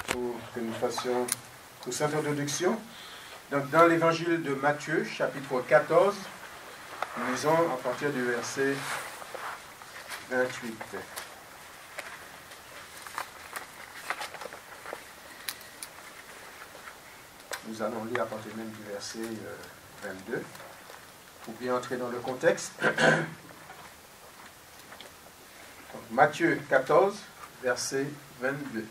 pour que nous fassions toute cette introduction. Donc, dans l'évangile de Matthieu, chapitre 14, nous lisons à partir du verset 28. Nous allons lire à partir même du verset 22, pour bien entrer dans le contexte. Donc, Matthieu 14, verset 22.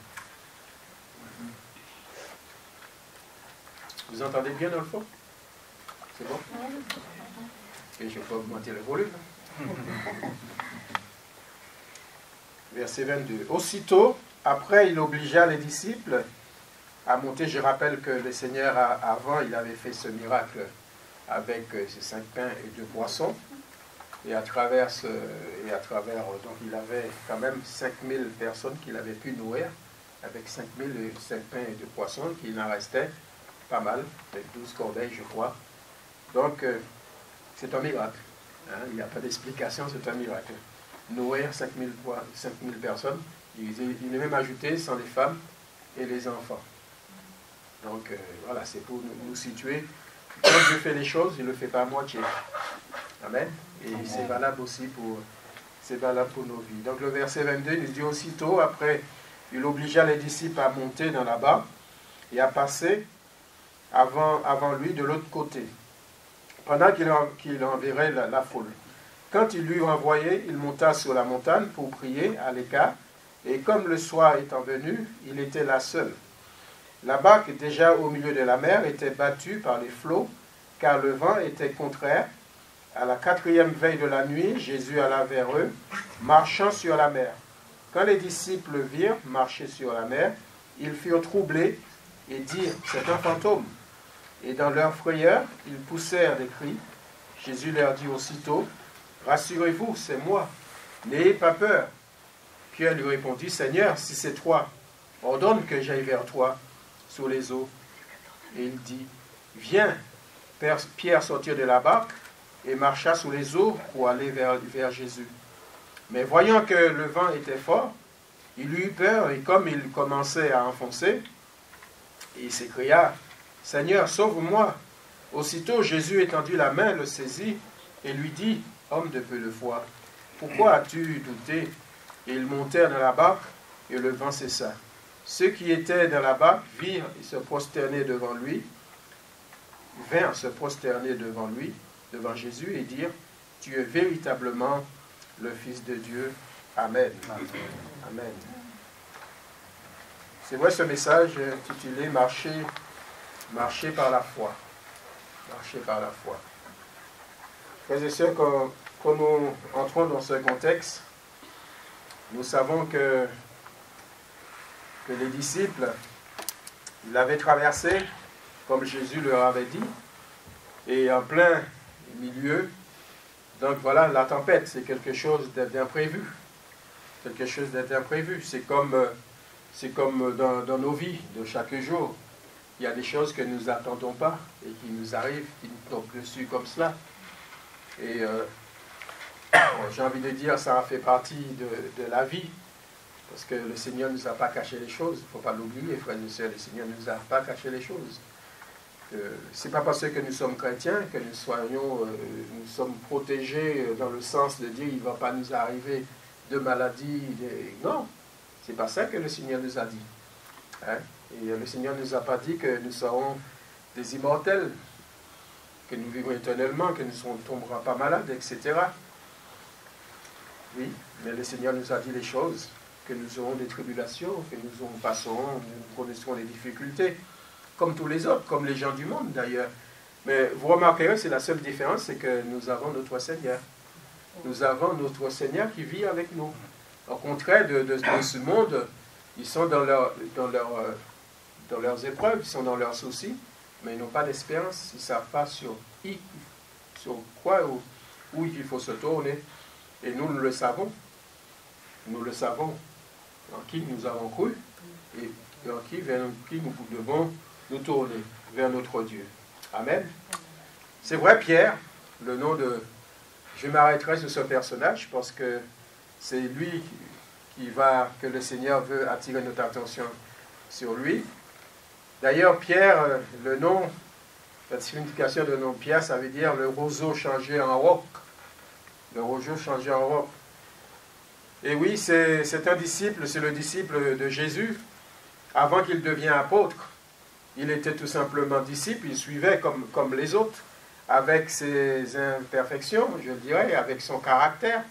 Vous entendez bien dans le fond? C'est bon? Et je ne vais pas augmenter le volume. Verset 22. Aussitôt, après, il obligea les disciples à monter. Je rappelle que le Seigneur, avant, il avait fait ce miracle avec ses 5 pains et 2 poissons. Et à travers, donc il avait quand même 5000 personnes qu'il avait pu nourrir, avec 5 pains et 2 poissons, qu'il en restait pas mal, avec 12 corbeilles, je crois. Donc, c'est un miracle. Hein? Il n'y a pas d'explication, c'est un miracle. Nourrir 5000 personnes, il est même ajouté sans les femmes et les enfants. Donc, voilà, c'est pour nous situer. Quand Dieu fait les choses, il ne le fait pas à moitié. Amen. Et c'est valable aussi pour nos vies. Donc, le verset 22, il dit aussitôt, après, il obligea les disciples à monter dans la barque et à passer avant lui de l'autre côté, pendant qu'il enverrait la foule. Quand il l'eut envoyé, il monta sur la montagne pour prier à l'écart, et comme le soir étant venu, il était là seul. La barque, déjà au milieu de la mer, était battue par les flots, car le vent était contraire. À la 4e veille de la nuit, Jésus alla vers eux, marchant sur la mer. Quand les disciples le virent marcher sur la mer, ils furent troublés et dirent « C'est un fantôme ». Et dans leur frayeur, ils poussèrent des cris. Jésus leur dit aussitôt « Rassurez-vous, c'est moi, n'ayez pas peur ». Pierre lui répondit « Seigneur, si c'est toi, ordonne que j'aille vers toi sur les eaux. » Et il dit « Viens ». Pierre sortit de la barque et marcha sous les eaux pour aller vers Jésus. Mais voyant que le vent était fort, il eut peur et comme il commençait à enfoncer, il s'écria « Seigneur, sauve-moi » Aussitôt Jésus étendit la main, le saisit et lui dit « Homme de peu de foi, pourquoi as-tu douté ?» Et ils montèrent dans la barque et le vent cessa. Ceux qui étaient dans la barque virent et se prosterner devant lui, vinrent se prosterner devant lui, devant Jésus et dirent « Tu es véritablement le Fils de Dieu. Amen. » Amen. C'est vrai ce message intitulé « Marcher par la foi ». Marcher par la foi. Frères et sœurs, quand nous entrons dans ce contexte, nous savons que les disciples l'avaient traversé, comme Jésus leur avait dit, et en plein milieu, donc voilà, la tempête, c'est quelque chose d'imprévu. Quelque chose d'imprévu. C'est comme dans nos vies de chaque jour. Il y a des choses que nous n'attendons pas et qui nous arrivent, qui nous tombent dessus comme cela. Et j'ai envie de dire, ça a fait partie de la vie. Parce que le Seigneur ne nous a pas caché les choses. Il ne faut pas l'oublier, frères et sœurs. Le Seigneur ne nous a pas caché les choses. Ce n'est pas parce que nous sommes chrétiens que nous sommes protégés dans le sens de dire il ne va pas nous arriver de maladies. Non, ce n'est pas ça que le Seigneur nous a dit. Hein? Et le Seigneur ne nous a pas dit que nous serons des immortels, que nous vivrons éternellement, que nous ne tomberons pas malades, etc. Oui, mais le Seigneur nous a dit les choses, que nous aurons des tribulations, que nous passerons, nous connaîtrons des difficultés, comme tous les autres, comme les gens du monde d'ailleurs. Mais vous remarquerez, c'est la seule différence, c'est que nous avons notre Seigneur. Nous avons notre Seigneur qui vit avec nous. Au contraire de ce monde, ils sont dans leurs épreuves, ils sont dans leurs soucis, mais ils n'ont pas d'espérance, ils ne savent pas sur quoi ou où il faut se tourner. Et nous le savons. Nous le savons. En qui nous avons cru et vers qui nous devons nous tourner, vers notre Dieu. Amen. C'est vrai, Pierre, le nom de... Je m'arrêterai sur ce personnage parce que c'est lui que le Seigneur veut attirer notre attention sur lui. D'ailleurs, Pierre, le nom, la signification de nom Pierre, ça veut dire le roseau changé en roc. Le roseau changé en roc. Et oui, c'est un disciple, c'est le disciple de Jésus. Avant qu'il devienne apôtre, il était tout simplement disciple, il suivait comme les autres, avec ses imperfections, je dirais, avec son caractère,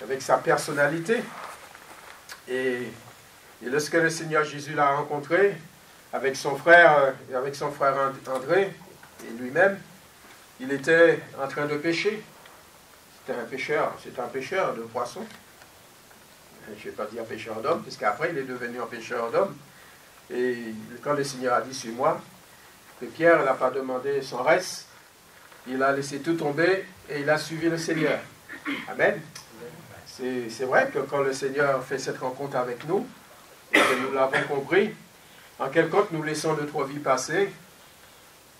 avec sa personnalité. Et lorsque le Seigneur Jésus l'a rencontré, avec son frère André et lui-même, il était en train de pêcher. C'était un pêcheur de poissons. Je ne vais pas dire pêcheur d'hommes, puisqu'après il est devenu un pêcheur d'hommes. Et quand le Seigneur a dit sur moi, que Pierre n'a pas demandé son reste, il a laissé tout tomber et il a suivi le Seigneur. Amen. C'est vrai que quand le Seigneur fait cette rencontre avec nous, et que nous l'avons compris, en quelque sorte nous laissons notre vie passer,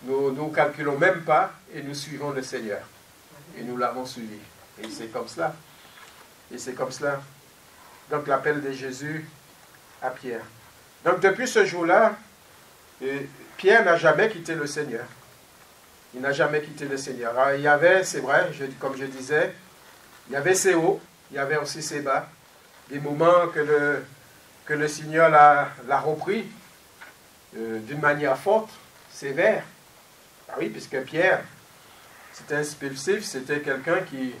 nous ne calculons même pas et nous suivons le Seigneur. Et nous l'avons suivi. Et c'est comme cela. Et c'est comme cela. Donc l'appel de Jésus à Pierre. Donc depuis ce jour-là, Pierre n'a jamais quitté le Seigneur. Il n'a jamais quitté le Seigneur. Alors, il y avait, c'est vrai, comme je disais, il y avait ses hauts, il y avait aussi ses bas. Des moments que le Seigneur l'a repris d'une manière forte, sévère. Ah oui, puisque Pierre, c'était impulsif, c'était quelqu'un qui,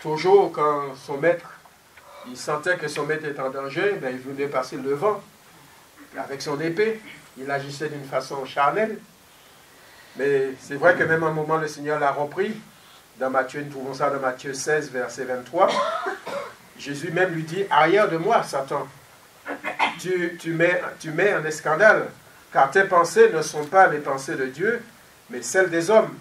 toujours quand son maître, il sentait que son maître était en danger, ben, il voulait passer le devant. Avec son épée, il agissait d'une façon charnelle. Mais c'est vrai que même à un moment, le Seigneur l'a repris. Dans Matthieu, nous trouvons ça dans Matthieu 16, verset 23. Jésus même lui dit, « Arrière de moi, Satan, tu mets un scandale, car tes pensées ne sont pas les pensées de Dieu, mais celles des hommes. »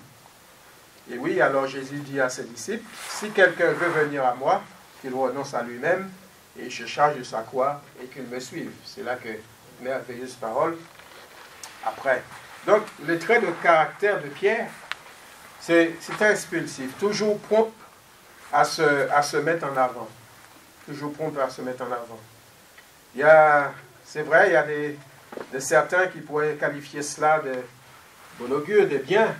Et oui, alors Jésus dit à ses disciples, « Si quelqu'un veut venir à moi, qu'il renonce à lui-même, et se charge de sa croix, et qu'il me suive. » C'est là que merveilleuse parole. Après. Donc, le trait de caractère de Pierre, c'est impulsif, toujours prompt à se mettre en avant. Toujours prompt à se mettre en avant. C'est vrai, il y a de certains qui pourraient qualifier cela de bon augure, de bien,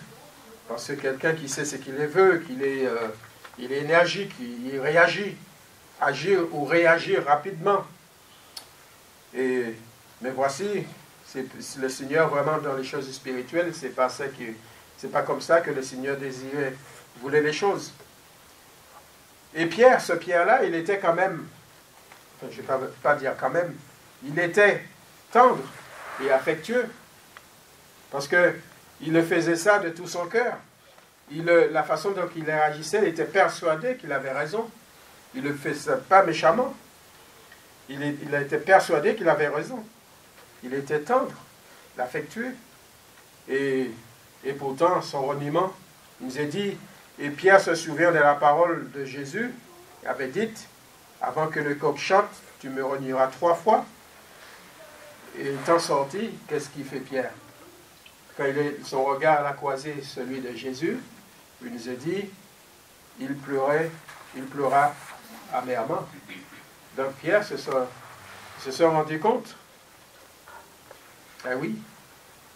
parce que quelqu'un qui sait ce qu'il veut, il est énergique, il réagit, agir ou réagir rapidement. Mais voici, c'est le Seigneur vraiment dans les choses spirituelles, c'est pas comme ça que le Seigneur voulait les choses. Et Pierre, ce Pierre-là, il était quand même, enfin, je ne vais pas dire quand même, il était tendre et affectueux, parce qu'il le faisait ça de tout son cœur. La façon dont il réagissait, il était persuadé qu'il avait raison. Il ne le faisait pas méchamment. Il a été persuadé qu'il avait raison. Il était tendre, affectueux. Et pourtant, son reniement, il nous a dit, et Pierre se souvient de la parole de Jésus, il avait dit, avant que le coq chante, tu me renieras 3 fois. Et étant sorti, qu'est-ce qu'il fait Pierre? Quand son regard a croisé celui de Jésus, il nous a dit, il pleura amèrement. Donc Pierre se sont rendu compte. Ah oui,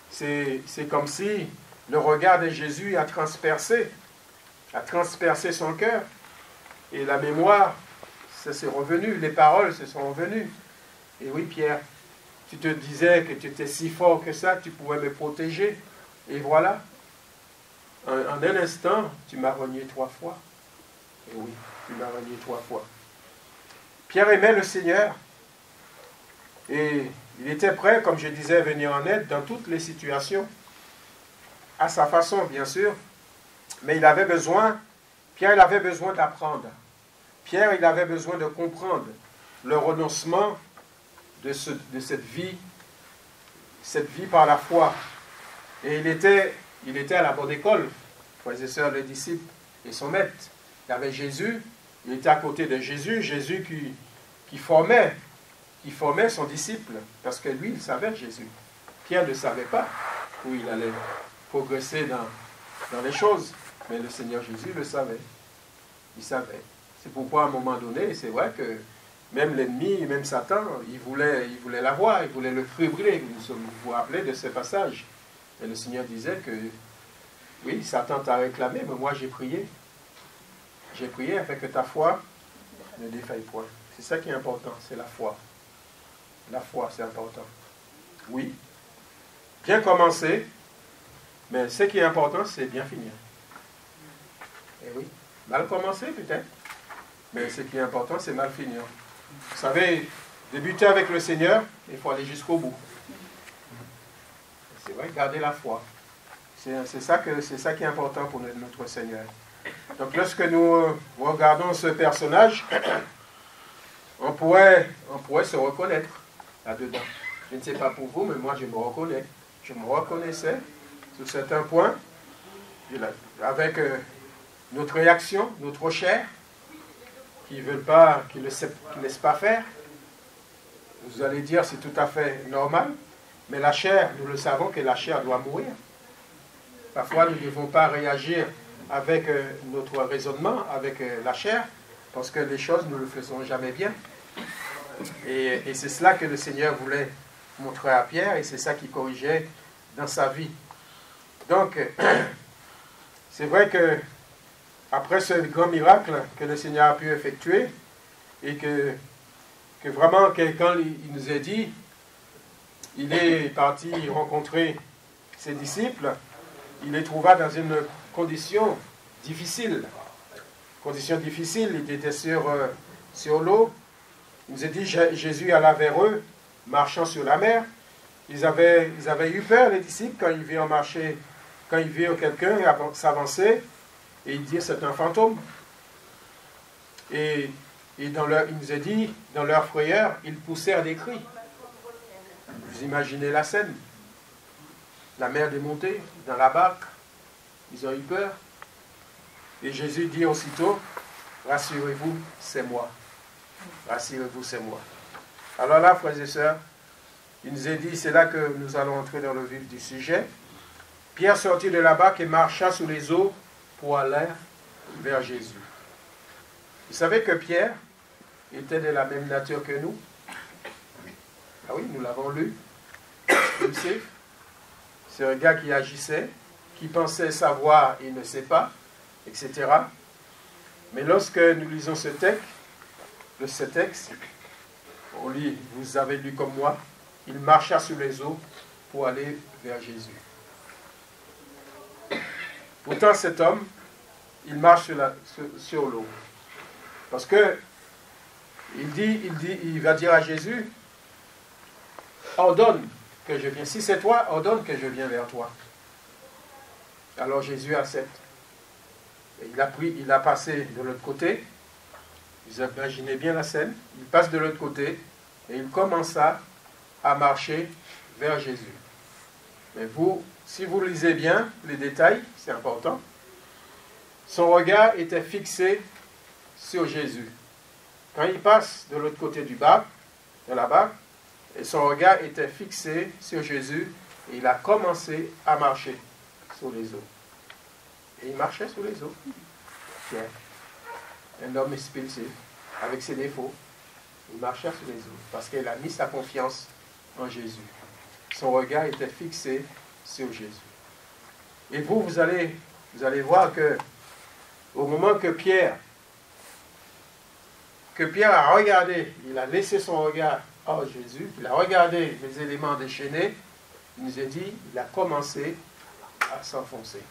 c'est comme si le regard de Jésus a transpercé son cœur. Et la mémoire, ça s'est revenu, les paroles se sont revenues. Et oui, Pierre, tu te disais que tu étais si fort que ça, tu pouvais me protéger. Et voilà, en un instant, tu m'as renié 3 fois. Et oui, tu m'as renié 3 fois. Pierre aimait le Seigneur. Et il était prêt, comme je disais, à venir en aide dans toutes les situations. À sa façon, bien sûr. Mais Pierre, il avait besoin d'apprendre. Pierre, il avait besoin de comprendre le renoncement de cette vie par la foi. Et il était à la bonne école, frères et sœurs, le disciple et son maître. Il y avait Jésus, il était à côté de Jésus, Jésus qui formait son disciple, parce que lui, il savait Jésus. Pierre ne savait pas où il allait progresser dans les choses, mais le Seigneur Jésus le savait. Il savait. C'est pourquoi, à un moment donné, c'est vrai que Même l'ennemi, même Satan, il voulait l'avoir, il voulait le faire brûler. Vous vous rappelez de ce passage. Et le Seigneur disait que, oui, Satan t'a réclamé, mais moi j'ai prié. J'ai prié afin que ta foi ne défaille point. C'est ça qui est important, c'est la foi. La foi, c'est important. Oui, bien commencer, mais ce qui est important, c'est bien finir. Et oui, mal commencer peut-être, mais ce qui est important, c'est mal finir. Vous savez, débuter avec le Seigneur, il faut aller jusqu'au bout. C'est vrai, garder la foi. C'est ça qui est important pour notre Seigneur. Donc lorsque nous regardons ce personnage, on pourrait se reconnaître là-dedans. Je ne sais pas pour vous, mais moi je me reconnais. Je me reconnaissais sur certains points, avec notre réaction, notre chair, qui ne veulent pas, qui ne laissent pas faire. Vous allez dire c'est tout à fait normal, mais la chair, nous le savons que la chair doit mourir. Parfois nous ne devons pas réagir avec notre raisonnement, avec la chair, parce que les choses, nous ne le faisons jamais bien. Et c'est cela que le Seigneur voulait montrer à Pierre, et c'est ça qu'il corrigeait dans sa vie. Donc, c'est vrai que après ce grand miracle que le Seigneur a pu effectuer, et que vraiment quelqu'un il nous a dit, il est parti rencontrer ses disciples, il les trouva dans une condition difficile. Condition difficile, il était sur l'eau. Il nous a dit, Jésus alla vers eux, marchant sur la mer. Ils avaient eu peur, les disciples, quand ils virent marcher, quand ils virent quelqu'un s'avancer, et ils dirent, c'est un fantôme. Et il nous a dit, dans leur frayeur, ils poussèrent des cris. Vous imaginez la scène. La mer démontée, dans la barque, ils ont eu peur. Et Jésus dit aussitôt, rassurez-vous, c'est moi. Rassurez-vous, c'est moi. Alors là, frères et sœurs, il nous a dit, c'est là que nous allons entrer dans le vif du sujet. Pierre sortit de la barque et marcha sous les eaux pour aller vers Jésus. Vous savez que Pierre était de la même nature que nous? Ah oui, nous l'avons lu. C'est un gars qui agissait, qui pensait savoir et ne sait pas, etc. Mais lorsque nous lisons ce texte, on lit, vous avez lu comme moi, il marcha sur les eaux pour aller vers Jésus. Pourtant cet homme, il marche sur l'eau. Parce que il va dire à Jésus, ordonne que je vienne. Si c'est toi, ordonne que je vienne vers toi. Alors Jésus accepte. Et il a passé de l'autre côté. Vous imaginez bien la scène. Il passe de l'autre côté et il commença à marcher vers Jésus. Mais vous, si vous lisez bien les détails, c'est important, son regard était fixé sur Jésus. Quand il passe de l'autre côté de la barque, et son regard était fixé sur Jésus, et il a commencé à marcher sur les eaux. Et il marchait sur les eaux. Pierre, un homme expulsif, avec ses défauts, il marchait sur les eaux, parce qu'il a mis sa confiance en Jésus. Son regard était fixé sur Jésus. Et vous allez voir que au moment que Pierre a regardé, il a laissé son regard en Jésus, il a regardé les éléments déchaînés, il nous a dit, il a commencé à s'enfoncer.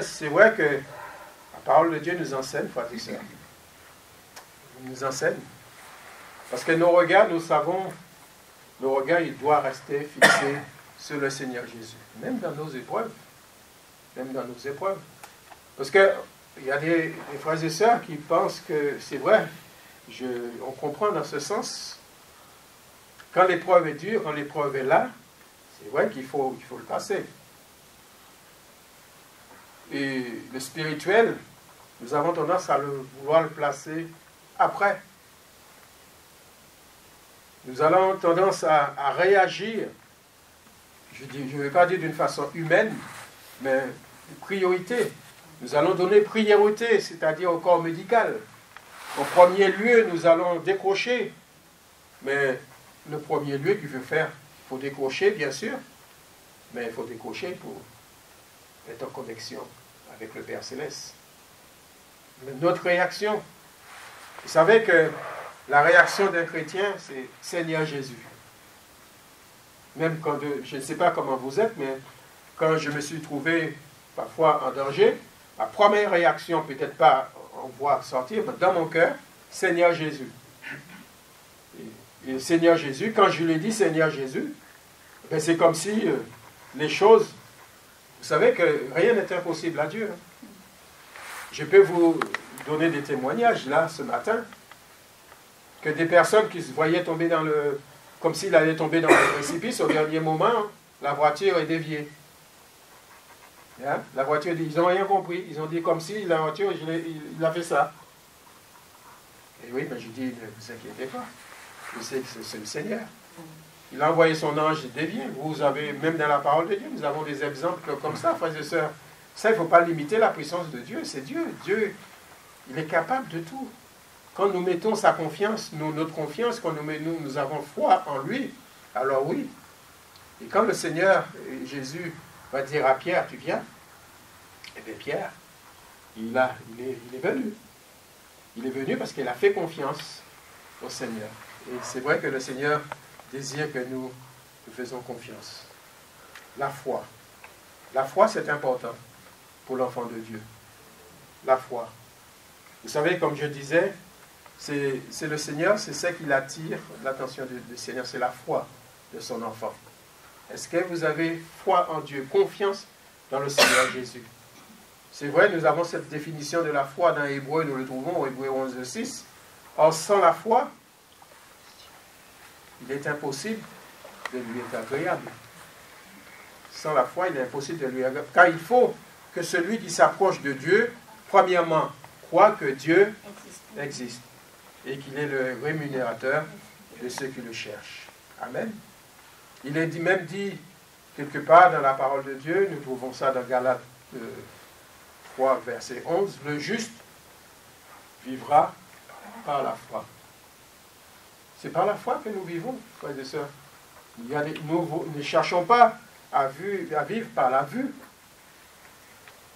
C'est vrai que la parole de Dieu nous enseigne, frères et sœurs. Il nous enseigne. Parce que nos regards, nous savons, nos regards, il doit rester fixé sur le Seigneur Jésus. Même dans nos épreuves. Même dans nos épreuves. Parce que il y a des frères et sœurs qui pensent que c'est vrai. On comprend dans ce sens. Quand l'épreuve est dure, quand l'épreuve est là, c'est vrai qu'il faut le passer. Et le spirituel, nous avons tendance à vouloir le placer après. Nous avons tendance à réagir, je ne vais pas dire d'une façon humaine, mais priorité. Nous allons donner priorité, c'est-à-dire au corps médical. En premier lieu, nous allons décrocher. Mais le premier lieu qu'il veut faire, il faut décrocher, bien sûr. Mais il faut décrocher pour être en connexion avec le Père Céleste. Notre réaction, vous savez que la réaction d'un chrétien, c'est Seigneur Jésus. Même quand, je ne sais pas comment vous êtes, mais quand je me suis trouvé parfois en danger, ma première réaction, peut-être pas en voix sortir, mais dans mon cœur, Seigneur Jésus. Et Seigneur Jésus, quand je lui ai dit Seigneur Jésus, ben c'est comme si les choses, vous savez que rien n'est impossible à Dieu. Je peux vous donner des témoignages là ce matin, que des personnes qui se voyaient tomber dans le, comme s'il allait tomber dans le précipice, au dernier moment, la voiture est déviée. Hein? La voiture, ils n'ont rien compris. Ils ont dit comme si la voiture, il a fait ça. Et oui, mais je dis, ne vous inquiétez pas. Je sais que c'est le Seigneur. Il a envoyé son ange dévié. Vous avez, même dans la parole de Dieu, nous avons des exemples comme ça, frères et sœurs. Ça, il ne faut pas limiter la puissance de Dieu. C'est Dieu. Dieu, il est capable de tout. Quand nous mettons sa confiance, notre confiance, quand nous avons foi en lui, alors oui. Et quand le Seigneur, Jésus, va dire à Pierre, tu viens, eh bien Pierre, il est venu. Il est venu parce qu'il a fait confiance au Seigneur. Et c'est vrai que le Seigneur désire que nous faisons confiance. La foi. La foi, c'est important pour l'enfant de Dieu. La foi. Vous savez, comme je disais, c'est le Seigneur, c'est ça qui attire l'attention du Seigneur, c'est la foi de son enfant. Est-ce que vous avez foi en Dieu, confiance dans le Seigneur Jésus? C'est vrai, nous avons cette définition de la foi dans Hébreu, nous le trouvons au Hébreu 11:6. Or, sans la foi, il est impossible de lui être agréable. Sans la foi, il est impossible de lui être agréable. Car il faut que celui qui s'approche de Dieu, premièrement, croit que Dieu existe et qu'il est le rémunérateur de ceux qui le cherchent. Amen. Il est même dit quelque part dans la parole de Dieu, nous trouvons ça dans Galates 3, verset 11, le juste vivra par la foi. C'est par la foi que nous vivons, frères et sœurs. Nous ne cherchons pas à vivre par la vue,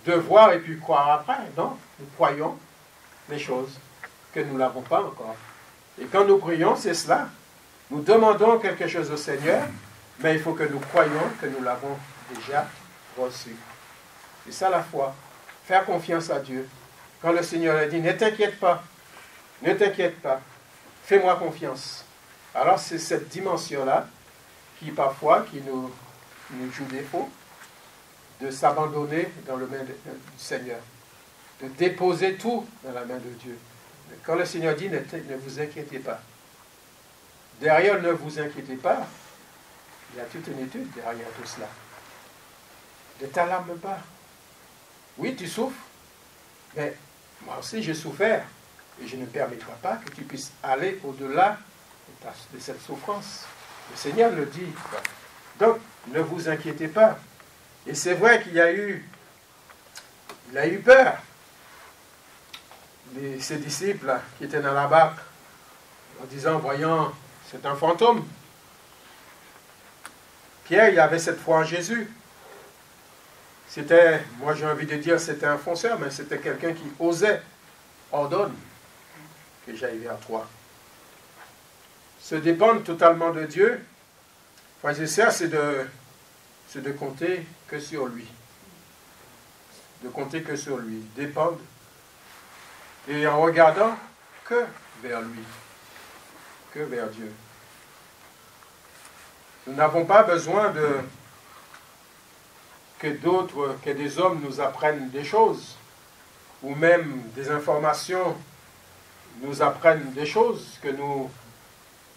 de voir et puis croire après. Non, nous croyons les choses que nous n'avons pas encore. Et quand nous prions, c'est cela. Nous demandons quelque chose au Seigneur, mais il faut que nous croyions que nous l'avons déjà reçu. C'est ça la foi. Faire confiance à Dieu. Quand le Seigneur a dit, ne t'inquiète pas, fais-moi confiance. Alors c'est cette dimension-là qui parfois nous joue défaut, de s'abandonner dans le main du Seigneur, de déposer tout dans la main de Dieu. Quand le Seigneur dit, ne vous inquiétez pas. Derrière, ne vous inquiétez pas, il y a toute une étude derrière tout cela. Ne t'alarme pas. Oui, tu souffres, mais moi aussi j'ai souffert, et je ne permettrai pas que tu puisses aller au-delà de cette souffrance. Le Seigneur le dit. Donc, ne vous inquiétez pas. Et c'est vrai qu'il a eu peur. Ses disciples qui étaient dans la barque, en disant, voyant, c'est un fantôme. Pierre, il avait cette foi en Jésus. C'était, moi j'ai envie de dire, c'était un fonceur, mais c'était quelqu'un qui osait, ordonne que j'aille vers toi. Se dépendre totalement de Dieu, frères et sœurs, c'est de compter que sur lui. De compter que sur lui. Dépendre. Et en regardant que vers lui. Que vers Dieu. Nous n'avons pas besoin que des hommes nous apprennent des choses, ou même des informations nous apprennent des choses que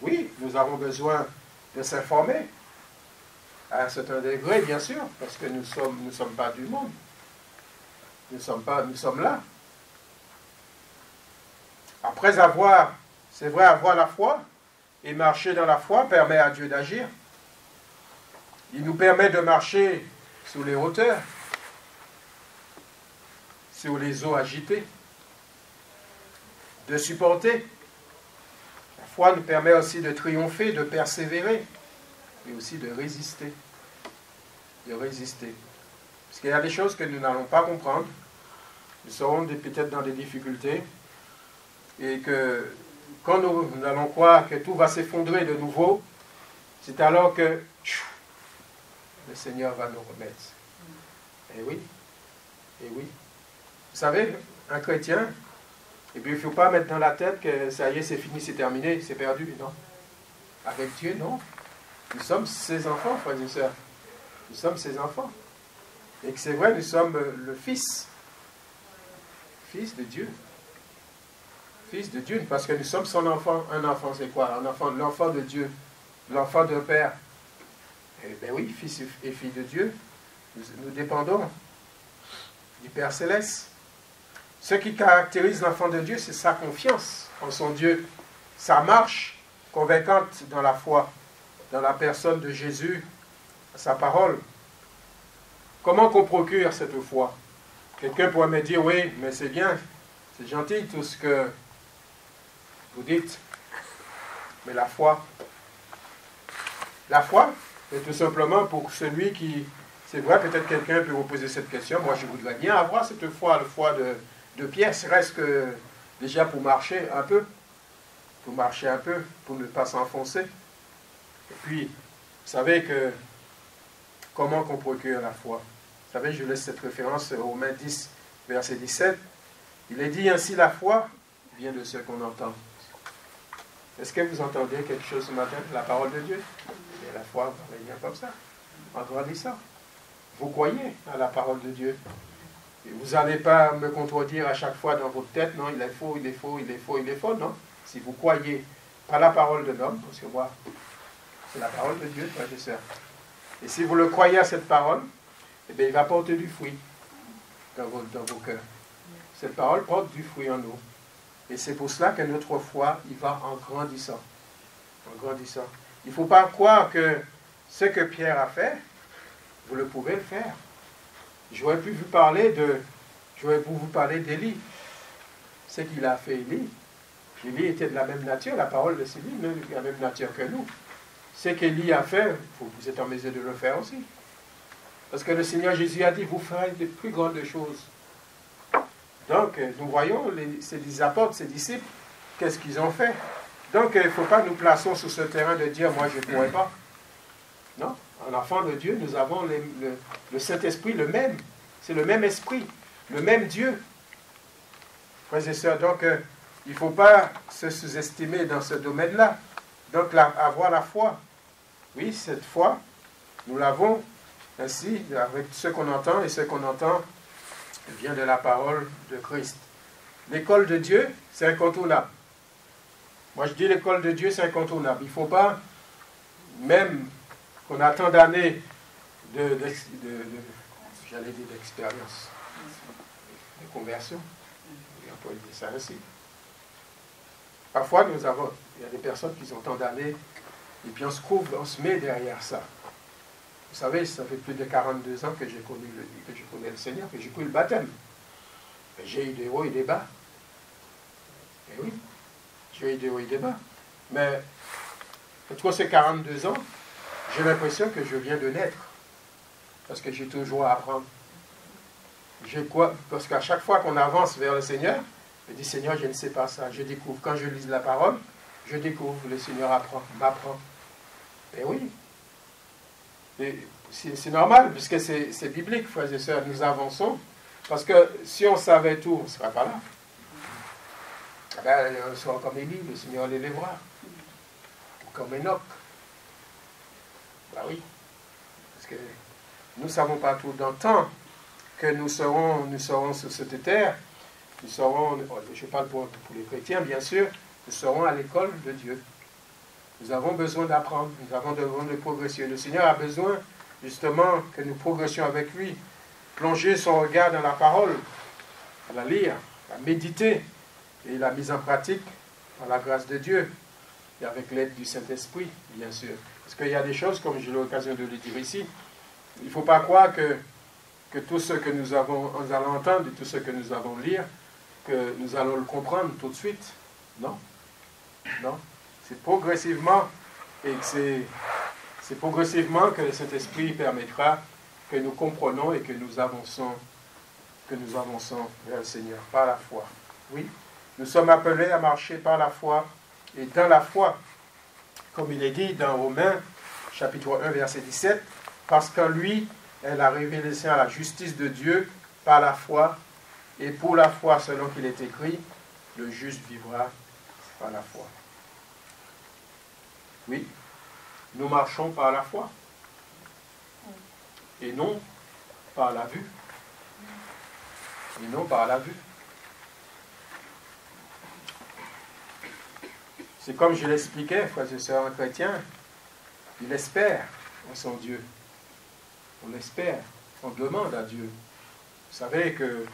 oui, nous avons besoin de s'informer, à un certain degré, bien sûr, parce que nous sommes pas du monde. Nous sommes là. Après avoir la foi, et marcher dans la foi permet à Dieu d'agir. Il nous permet de marcher sous les hauteurs, sur les eaux agitées. de supporter. La foi nous permet aussi de triompher, de persévérer, mais aussi de résister. De résister. Parce qu'il y a des choses que nous n'allons pas comprendre. Nous serons peut-être dans des difficultés. Et que quand nous allons croire que tout va s'effondrer de nouveau, c'est alors que le Seigneur va nous remettre. Et oui. Et oui. Vous savez, un chrétien, et puis il ne faut pas mettre dans la tête que ça y est, c'est fini, c'est terminé, c'est perdu, non. Avec Dieu, non. Nous sommes ses enfants, frères et sœurs. Nous sommes ses enfants. Et que c'est vrai, nous sommes le Fils. Fils de Dieu. Fils de Dieu, parce que nous sommes son enfant. Un enfant, c'est quoi? Un enfant, l'enfant de Dieu. L'enfant d'un père. Eh bien oui, fils et fille de Dieu. Nous dépendons du Père Céleste. Ce qui caractérise l'enfant de Dieu, c'est sa confiance en son Dieu. Sa marche convaincante dans la foi, dans la personne de Jésus, sa parole. Comment qu'on procure cette foi? Quelqu'un pourrait me dire, oui, mais c'est bien, c'est gentil tout ce que vous dites. Mais la foi, c'est tout simplement pour celui qui... C'est vrai, peut-être quelqu'un peut vous poser cette question. Moi, je voudrais bien avoir cette foi, la foi de Pierre, serait-ce que déjà pour marcher un peu, pour ne pas s'enfoncer. Et puis, vous savez que, comment qu'on procure la foi? Vous savez, je laisse cette référence au Romains 10, verset 17. Il est dit ainsi, la foi vient de ce qu'on entend. Est-ce que vous entendez quelque chose ce matin, la parole de Dieu? Et la foi vient comme ça, en grandissant. Vous croyez à la parole de Dieu. Et vous n'allez pas me contredire à chaque fois dans votre tête, non, il est faux, il est faux, il est faux, il est faux, non. Si vous croyez, pas la parole de l'homme, parce que moi, c'est la parole de Dieu, frères et sœurs. Et si vous le croyez à cette parole, eh bien, il va porter du fruit dans vos cœurs. Cette parole porte du fruit en nous. Et c'est pour cela que notre foi, il va en grandissant. En grandissant. Il ne faut pas croire que ce que Pierre a fait, vous le pouvez le faire. J'aurais pu vous parler d'Élie. Ce qu'il a fait, Élie. Élie était de la même nature, la parole de Élie, même de la même nature que nous. Ce qu'Élie a fait, vous êtes en mesure de le faire aussi. Parce que le Seigneur Jésus a dit, vous ferez de plus grandes choses. Donc, nous voyons ces apôtres, ces disciples, qu'est-ce qu'ils ont fait. Donc, il ne faut pas nous placer sur ce terrain de dire, moi, je ne pourrais pas. Non, en enfant de Dieu, nous avons le Saint-Esprit, le même. C'est le même esprit, le même Dieu. Frères et sœurs, donc, il ne faut pas se sous-estimer dans ce domaine-là. Donc, avoir la foi. Oui, cette foi, nous l'avons ainsi, avec ce qu'on entend, et ce qu'on entend vient de la parole de Christ. L'école de Dieu, c'est incontournable. Moi, je dis l'école de Dieu, c'est incontournable. Il ne faut pas, même qu'on a tant d'années j'allais dire d'expérience, de conversion, on peut dire ça ainsi. Parfois, il y a des personnes qui ont tant d'années, et puis on se met derrière ça. Vous savez, ça fait plus de 42 ans que je connais le Seigneur, que j'ai pris le baptême. J'ai eu des hauts et des bas. Et oui, j'ai eu des hauts et des bas. Mais, entre ces 42 ans, j'ai l'impression que je viens de naître. Parce que j'ai toujours à apprendre. Parce qu'à chaque fois qu'on avance vers le Seigneur, je dis, Seigneur, je ne sais pas ça. Je découvre. Quand je lis la parole, je découvre. Le Seigneur m'apprend. Et oui. C'est normal, puisque c'est biblique, frères et sœurs. Nous avançons. Parce que si on savait tout, on ne serait pas là. Eh bien, on sera comme Élie, le Seigneur l'élèvera. Ou comme Enoch. Ben oui. Parce que nous ne savons pas tout. Dans le temps que nous serons sur cette terre, nous serons, je parle pour les chrétiens, bien sûr, nous serons à l'école de Dieu. Nous avons besoin d'apprendre, nous avons besoin de progresser. Le Seigneur a besoin, justement, que nous progressions avec lui. Plonger son regard dans la parole, à la lire, à méditer, et la mise en pratique par la grâce de Dieu, et avec l'aide du Saint-Esprit, bien sûr. Parce qu'il y a des choses, comme j'ai eu l'occasion de le dire ici, il ne faut pas croire que tout ce que nous allons entendre et tout ce que nous allons lire que nous allons le comprendre tout de suite. Non. Non. C'est progressivement, et c'est progressivement que le Saint-Esprit permettra que nous comprenons et que nous avançons vers le Seigneur, par la foi. Oui, nous sommes appelés à marcher par la foi et dans la foi, comme il est dit dans Romains, chapitre 1, verset 17, parce qu'en lui est la révélation à la justice de Dieu par la foi, et pour la foi, selon qu'il est écrit, le juste vivra par la foi. Oui, nous marchons par la foi, et non par la vue. Et non par la vue. C'est comme je l'expliquais, frères et sœurs, un chrétien, il espère en son Dieu. On espère, on demande à Dieu. Vous savez que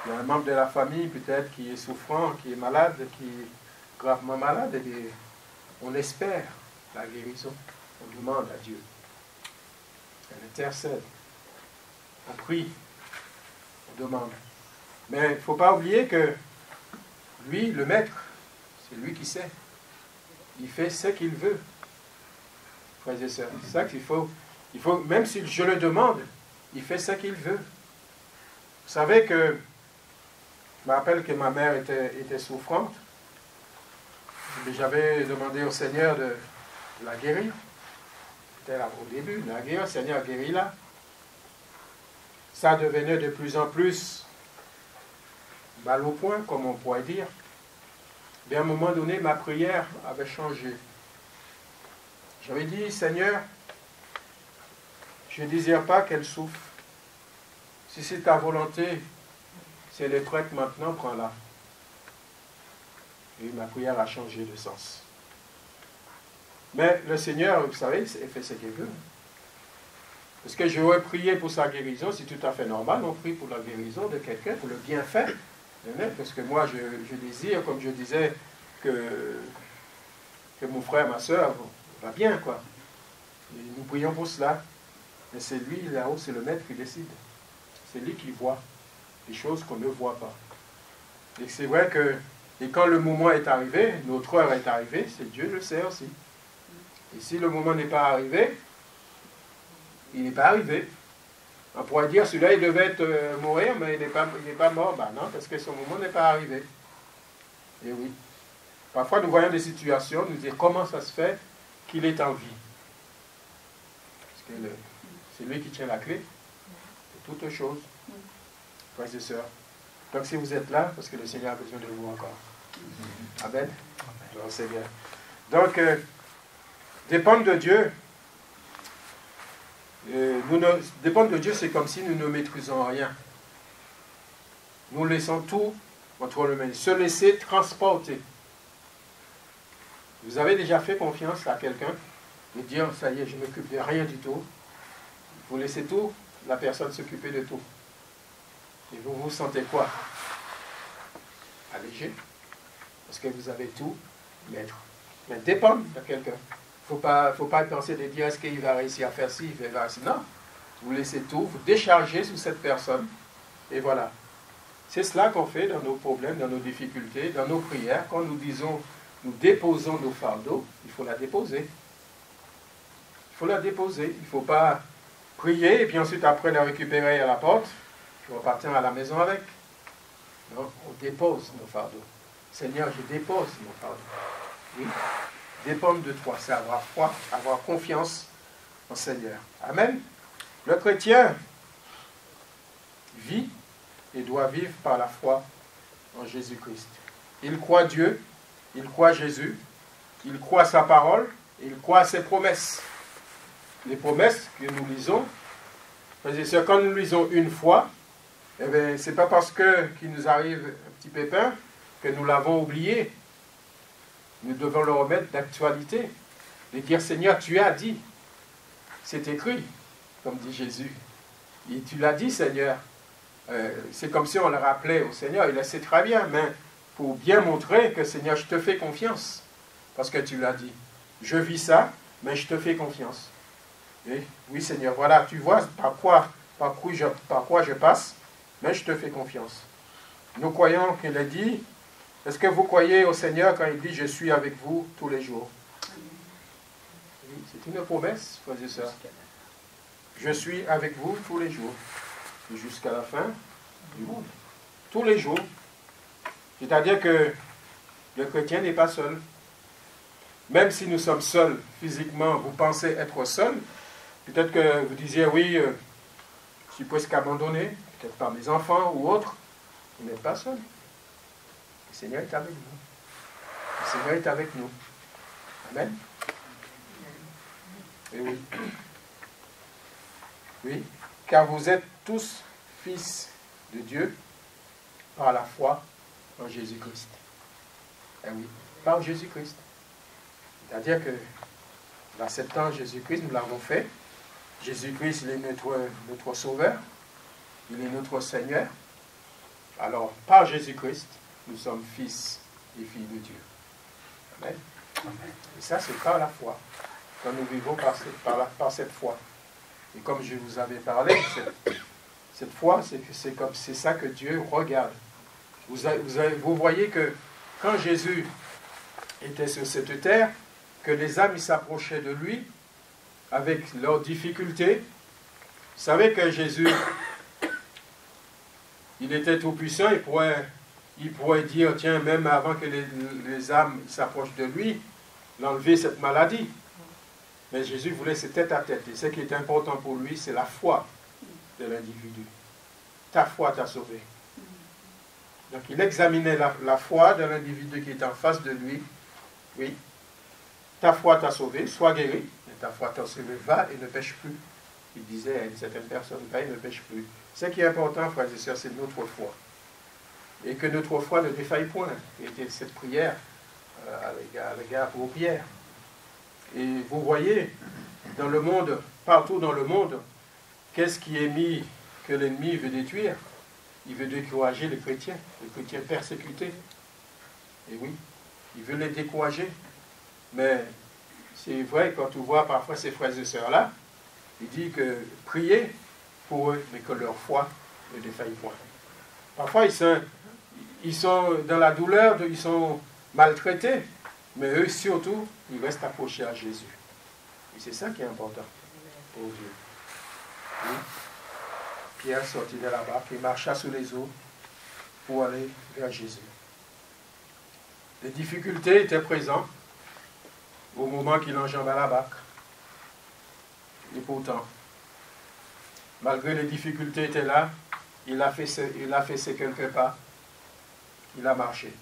il y a un membre de la famille peut-être qui est souffrant, qui est malade, qui est gravement malade, et on espère la guérison. On demande à Dieu. Elle intercède. On prie, on demande. Mais il ne faut pas oublier que lui, le maître, c'est lui qui sait. Il fait ce qu'il veut. Frères et sœurs, c'est ça qu'il faut. Même si je le demande, il fait ce qu'il veut. Vous savez que, je me rappelle que ma mère était souffrante. J'avais demandé au Seigneur de la guérir. C'était là au début, la guérir, le Seigneur guérit-la. Ça devenait de plus en plus mal au point, comme on pourrait dire. Et à un moment donné, ma prière avait changé. J'avais dit, Seigneur, je ne désire pas qu'elle souffre. Si c'est ta volonté, si elle est prête maintenant, prends-la. Et ma prière a changé de sens. Mais le Seigneur, vous savez, il fait ce qu'il veut. Parce que j'aurais prié pour sa guérison, c'est tout à fait normal. On prie pour la guérison de quelqu'un, pour le bienfait. Parce que moi, je désire, comme je disais, que mon frère, ma soeur, va bien, quoi. Et nous prions pour cela. Mais c'est lui, là-haut, c'est le maître qui décide. C'est lui qui voit les choses qu'on ne voit pas. Et c'est vrai que, et quand le moment est arrivé, notre heure est arrivée, c'est Dieu le sait aussi. Et si le moment n'est pas arrivé, il n'est pas arrivé. On pourrait dire, celui-là, il devait mourir, mais il n'est pas mort. Ben non, parce que son moment n'est pas arrivé. Et oui. Parfois, nous voyons des situations, nous disons, comment ça se fait qu'il est en vie? Parce que c'est lui qui tient la clé de toutes choses. Frères et sœurs. Donc, si vous êtes là, parce que le Seigneur a besoin de vous encore. Amen. Alors, c'est bien. Donc, dépendre de Dieu, dépendre de Dieu, c'est comme si nous ne maîtrisons rien. Nous laissons tout entre les mains. Se laisser transporter. Vous avez déjà fait confiance à quelqu'un de dire, ça y est, je ne m'occupe de rien du tout. Vous laissez tout, la personne s'occuper de tout. Et vous vous sentez quoi? Allégé. Parce que vous avez tout maître. Mais dépendre de quelqu'un. Il ne faut pas penser de dire, est-ce qu'il va réussir à faire ci, il va réussir. Non. Vous laissez tout, vous déchargez sur cette personne. Et voilà. C'est cela qu'on fait dans nos problèmes, dans nos difficultés, dans nos prières. Quand nous disons, nous déposons nos fardeaux, il faut la déposer. Il faut la déposer. Il ne faut pas prier et puis ensuite après la récupérer à la porte, puis repartir à la maison avec. Non, on dépose nos fardeaux. Seigneur, je dépose nos fardeaux. Oui. Dépendre de toi, c'est avoir foi, avoir confiance en Seigneur. Amen. Le chrétien vit et doit vivre par la foi en Jésus-Christ. Il croit Dieu, il croit Jésus, il croit sa parole, il croit ses promesses. Les promesses que nous lisons, quand nous lisons une fois, eh bien, ce n'est pas parce qu'il nous arrive un petit pépin que nous l'avons oublié. Nous devons le remettre d'actualité. Et dire, Seigneur, tu as dit. C'est écrit, comme dit Jésus. Et tu l'as dit, Seigneur. C'est comme si on le rappelait au Seigneur. Il le sait très bien, mais pour bien montrer que, Seigneur, je te fais confiance. Parce que tu l'as dit. Je vis ça, mais je te fais confiance. Et oui, Seigneur, voilà, tu vois par quoi je passe. mais je te fais confiance. Nous croyons qu'il a dit, est-ce que vous croyez au Seigneur quand il dit, je suis avec vous tous les jours? Oui, c'est une promesse, frères et sœurs. Je suis avec vous tous les jours, jusqu'à la fin du monde. Tous les jours. C'est-à-dire que le chrétien n'est pas seul. Même si nous sommes seuls physiquement, vous pensez être seul, peut-être que vous disiez, oui, je suis presque abandonné, peut-être par mes enfants ou autres. Vous n'êtes pas seul. Le Seigneur est avec nous. Le Seigneur est avec nous. Amen. Et oui. Oui, car vous êtes tous fils de Dieu par la foi en Jésus-Christ. Eh oui, par Jésus-Christ. C'est-à-dire que l'acceptant Jésus-Christ, nous l'avons fait. Jésus-Christ, il est notre Sauveur. Il est notre Seigneur. Alors, par Jésus-Christ, nous sommes fils et filles de Dieu. Amen. Et ça, c'est par la foi. Quand nous vivons par cette foi. Et comme je vous avais parlé, cette foi, c'est ça que Dieu regarde. Vous voyez que quand Jésus était sur cette terre, que les âmes s'approchaient de lui avec leurs difficultés. Vous savez que Jésus, il était tout puissant, il pourrait dire, tiens, même avant que les âmes s'approchent de lui, l'enlever cette maladie. Mais Jésus voulait ce tête-à-tête. Et ce qui est important pour lui, c'est la foi de l'individu. Ta foi t'a sauvé. Donc il examinait la foi de l'individu qui est en face de lui. Oui, ta foi t'a sauvé, sois guéri. Et ta foi t'a sauvé, va et ne pêche plus. Il disait à une certaine personne, va et ne pêche plus. Ce qui est important, frères et sœurs, c'est notre foi. Et que notre foi ne défaille point. Et cette prière à l'égard pour Pierre. Et vous voyez, dans le monde, partout dans le monde, qu'est-ce qui est mis que l'ennemi veut détruire? Il veut décourager les chrétiens persécutés. Et oui, il veut les décourager. Mais c'est vrai, quand on voit parfois ces frères et sœurs-là, il dit que priez pour eux, mais que leur foi ne défaille point. Parfois, ils sont dans la douleur, ils sont maltraités, mais eux surtout, ils restent accrochés à Jésus. Et c'est ça qui est important pour Dieu. Oui. Pierre sortit de la barque et marcha sous les eaux pour aller vers Jésus. Les difficultés étaient présentes au moment qu'il enjamba la barque. Et pourtant, malgré les difficultés étaient là, il a fait ses quelques pas. Il a marché.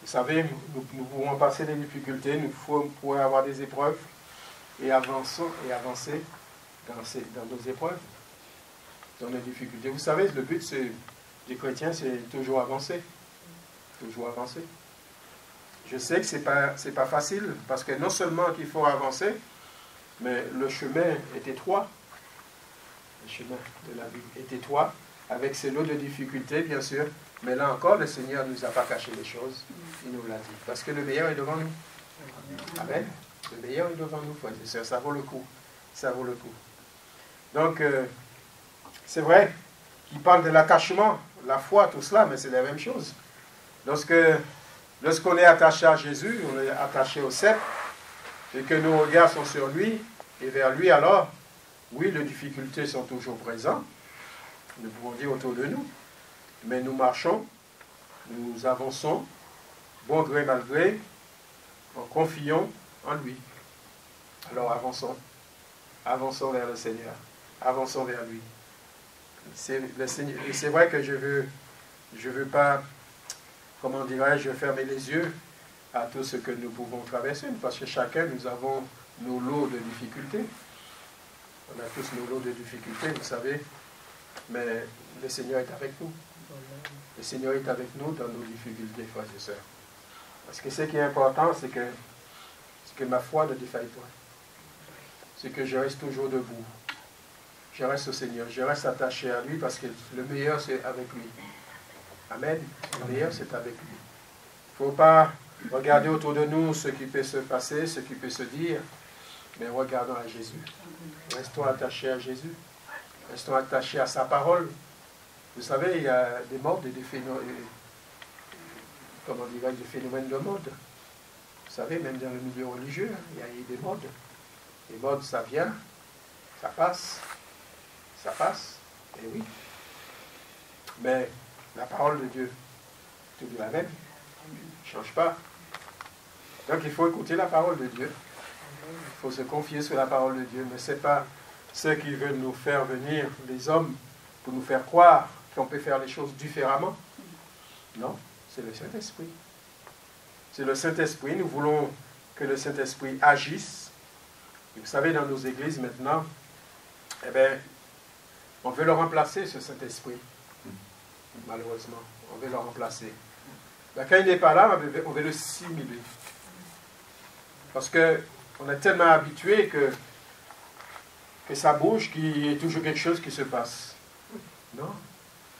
Vous savez, nous pouvons passer des difficultés, nous pouvons avoir des épreuves et avancer dans nos épreuves, dans nos difficultés. Vous savez, le but des chrétiens, c'est toujours avancer. Toujours avancer. Je sais que ce n'est pas facile, parce que non seulement qu'il faut avancer, mais le chemin est étroit. Le chemin de la vie est étroit, avec ses lots de difficultés, bien sûr. Mais là encore, le Seigneur ne nous a pas caché les choses. Il nous l'a dit. Parce que le meilleur est devant nous. Amen. Le meilleur est devant nous, frères et sœurs. Ça vaut le coup. Ça vaut le coup. Donc, c'est vrai qu'il parle de l'attachement, la foi, tout cela, mais c'est la même chose. Lorsqu'on est attaché à Jésus, on est attaché au sceptre, et que nos regards sont sur lui, et vers lui, alors, oui, les difficultés sont toujours présentes. Nous pouvons dire autour de nous. Mais nous marchons, nous avançons, bon gré mal gré, en confiant en lui. Alors avançons. Avançons vers le Seigneur. Avançons vers lui. C'est vrai que je veux pas, comment dirais-je, fermer les yeux à tout ce que nous pouvons traverser, parce que chacun, nous avons nos lots de difficultés. On a tous nos lots de difficultés, vous savez, mais le Seigneur est avec nous. Le Seigneur est avec nous dans nos difficultés, frères et sœurs. Parce que ce qui est important, c'est que ma foi ne défaille pas. C'est que je reste toujours debout. Je reste au Seigneur. Je reste attaché à lui parce que le meilleur, c'est avec lui. Amen. Le meilleur, c'est avec lui. Il ne faut pas regarder autour de nous ce qui peut se passer, ce qui peut se dire, mais regardons à Jésus. Restons attachés à Jésus. Restons attachés à sa parole. Vous savez, il y a des modes et des phénomènes, comment dirais-je, des phénomènes de mode. Vous savez, même dans le milieu religieux, il y a eu des modes. Les modes, ça vient, ça passe, et oui. Mais la parole de Dieu, c'est toujours la même, ne change pas. Donc il faut écouter la parole de Dieu. Il faut se confier sur la parole de Dieu. Mais ce n'est pas ceux qui veulent nous faire venir, les hommes, pour nous faire croire qu'on peut faire les choses différemment. Non, c'est le Saint-Esprit. C'est le Saint-Esprit. Nous voulons que le Saint-Esprit agisse. Et vous savez, dans nos églises maintenant, eh bien, on veut le remplacer, ce Saint-Esprit. Malheureusement, on veut le remplacer. Ben, quand il n'est pas là, on veut le simuler. Parce qu'on est tellement habitué que ça bouge, qu'il y a toujours quelque chose qui se passe. Non.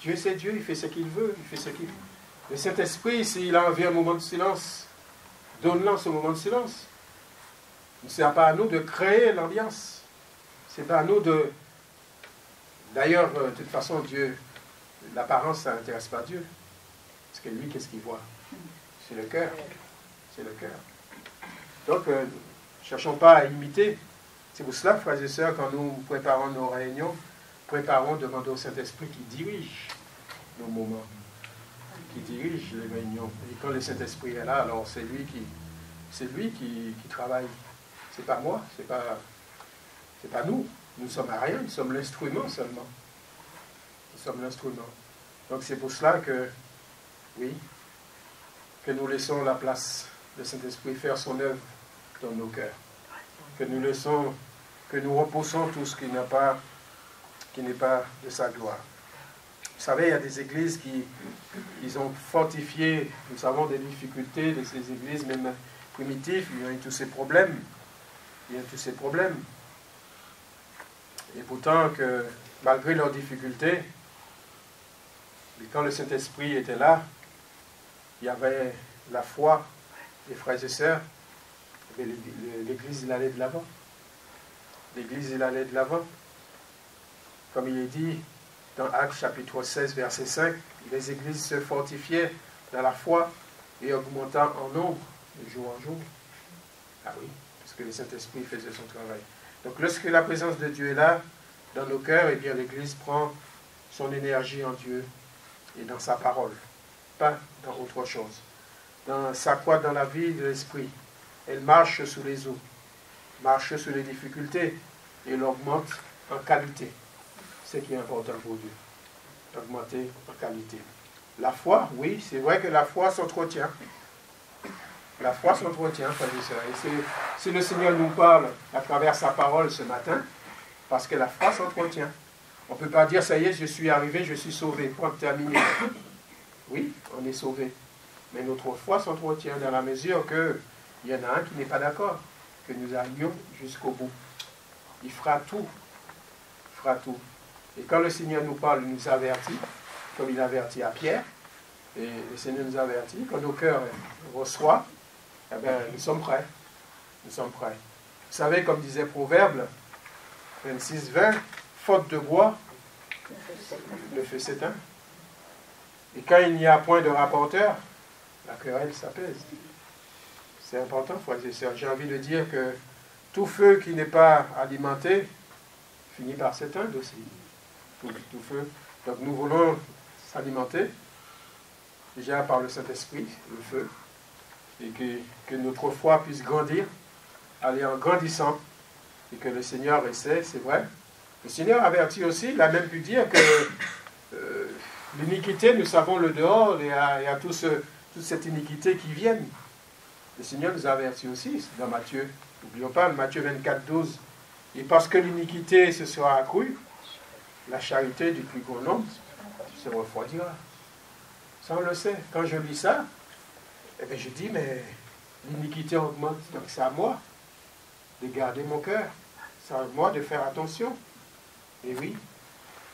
Dieu, c'est Dieu, il fait ce qu'il veut, il fait ce qu'il veut. Le Saint-Esprit, s'il a envie un moment de silence, donne-le ce moment de silence. Ce n'est pas à nous de créer l'ambiance. Ce n'est pas à nous de... D'ailleurs, de toute façon, Dieu, l'apparence, ça n'intéresse pas Dieu. Parce que lui, qu'est-ce qu'il voit? C'est le cœur. C'est le cœur. Donc, ne cherchons pas à imiter. C'est pour cela, frères et sœurs, quand nous préparons nos réunions, demandons au Saint-Esprit qui dirige nos moments, qui dirige les réunions. Et quand le Saint-Esprit est là, alors c'est lui qui travaille. C'est pas moi, c'est pas nous. Nous ne sommes à rien, nous sommes l'instrument seulement. Nous sommes l'instrument. Donc c'est pour cela que, oui, que nous laissons la place de Saint-Esprit faire son œuvre dans nos cœurs. Que nous repoussons tout ce qui n'est pas de sa gloire. Vous savez, il y a des églises qui ont fortifié, nous avons des difficultés de ces églises, même primitives, il y a eu tous ces problèmes. Et pourtant que, malgré leurs difficultés, quand le Saint-Esprit était là, il y avait la foi des frères et sœurs, l'Église, il allait de l'avant. L'Église, il allait de l'avant. Comme il est dit dans Actes chapitre 16, verset 5, les églises se fortifiaient dans la foi et augmentant en nombre de jour en jour. Ah oui, parce que le Saint-Esprit faisait son travail. Donc lorsque la présence de Dieu est là, dans nos cœurs, eh bien l'Église prend son énergie en Dieu et dans sa parole, pas dans autre chose. S'accroît dans la vie de l'Esprit. Elle marche sous les eaux, marche sous les difficultés et elle augmente en qualité. Ce qui est important pour Dieu. Augmenter en qualité. La foi, oui, c'est vrai que la foi s'entretient. La foi s'entretient, frères et sœurs. Et si le Seigneur nous parle à travers sa parole ce matin, parce que la foi s'entretient. On ne peut pas dire, ça y est, je suis arrivé, je suis sauvé. Point terminé. Oui, on est sauvé. Mais notre foi s'entretient dans la mesure qu'il y en a un qui n'est pas d'accord, que nous allions jusqu'au bout. Il fera tout. Il fera tout. Et quand le Seigneur nous parle, il nous avertit, comme il avertit à Pierre, et le Seigneur nous avertit, quand nos cœurs reçoivent, eh bien, nous sommes prêts. Nous sommes prêts. Vous savez, comme disait Proverbe 26-20, faute de bois, le feu s'éteint. Et quand il n'y a point de rapporteur, la querelle s'apaise. C'est important, frères et sœurs. J'ai envie de dire que tout feu qui n'est pas alimenté finit par s'éteindre aussi. Tout feu. Donc nous voulons s'alimenter déjà par le Saint-Esprit, le feu, et que notre foi puisse grandir, aller en grandissant, et que le Seigneur essaie, c'est vrai. Le Seigneur avertit aussi, il a même pu dire que l'iniquité, nous savons le dehors, et il y a toute cette iniquité qui vient. Le Seigneur nous avertit aussi dans Matthieu. N'oublions pas, Matthieu 24, 12. Et parce que l'iniquité se sera accrue, la charité du plus grand nombre se refroidira. Ça, on le sait. Quand je lis ça, eh bien, je dis, mais l'iniquité augmente. Donc c'est à moi de garder mon cœur. C'est à moi de faire attention. Et oui,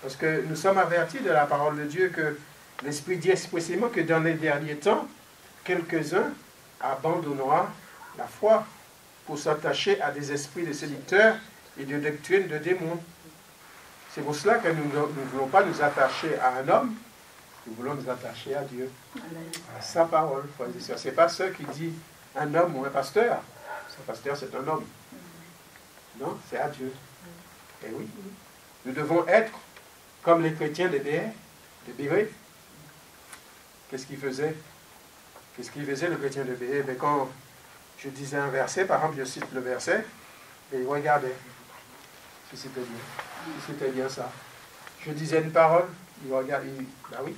parce que nous sommes avertis de la parole de Dieu que l'Esprit dit expressément que dans les derniers temps, quelques-uns abandonneront la foi pour s'attacher à des esprits de séducteurs et de doctrines de démons. C'est pour cela que nous ne voulons pas nous attacher à un homme, nous voulons nous attacher à Dieu. À sa parole, frères et sœurs. Ce n'est pas ce qui dit un homme ou un pasteur. Un pasteur, c'est un homme. Non, c'est à Dieu. Et oui, nous devons être comme les chrétiens de Béret. Qu'est-ce qu'ils faisaient? Qu'est-ce qu'il faisait, le chrétien de Béret? Mais quand je disais un verset, par exemple, je cite le verset, et il regardait si c'était bien. Si c'était bien ça. Je disais une parole, il regardait, ben oui.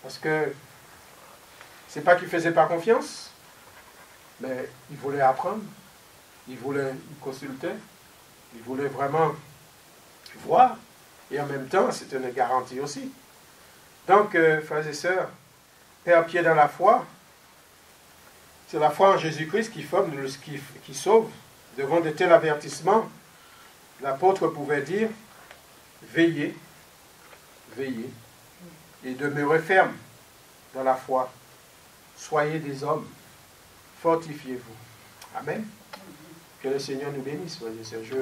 Parce que c'est pas qu'il ne faisait pas confiance, mais il voulait apprendre, il consultait, il voulait vraiment voir, et en même temps, c'était une garantie aussi. Donc, frères et sœurs, perdre pied dans la foi, c'est la foi en Jésus-Christ qui sauve. Devant de tels avertissements, l'apôtre pouvait dire, veillez, veillez, et demeurez ferme dans la foi. Soyez des hommes, fortifiez-vous. Amen. Que le Seigneur nous bénisse, frères et sœurs. Je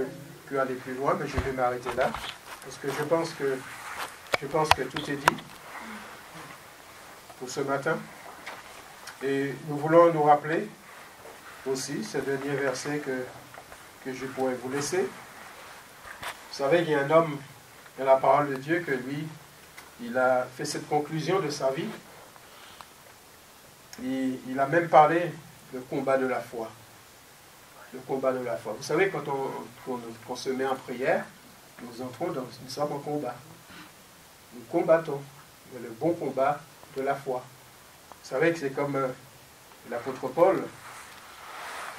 peux aller plus loin, mais je vais m'arrêter là, parce que je pense que tout est dit pour ce matin. Et nous voulons nous rappeler aussi ce dernier verset que je pourrais vous laisser. Vous savez qu'il y a un homme dans la parole de Dieu que lui, il a fait cette conclusion de sa vie. Il a même parlé du combat de la foi. Le combat de la foi. Vous savez, quand on se met en prière, nous sommes en combat. Nous combattons le bon combat de la foi. Vous savez que c'est comme l'apôtre Paul,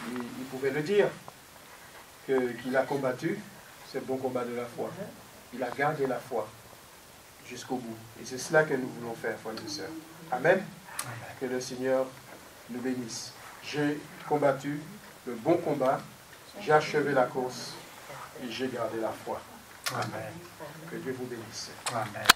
il pouvait le dire, qu'il a combattu ce bon combat de la foi. Il a gardé la foi jusqu'au bout. Et c'est cela que nous voulons faire, frères et sœurs. Amen. Que le Seigneur nous bénisse. J'ai combattu le bon combat, j'ai achevé la course et j'ai gardé la foi. Amen. Que Dieu vous bénisse. Amen.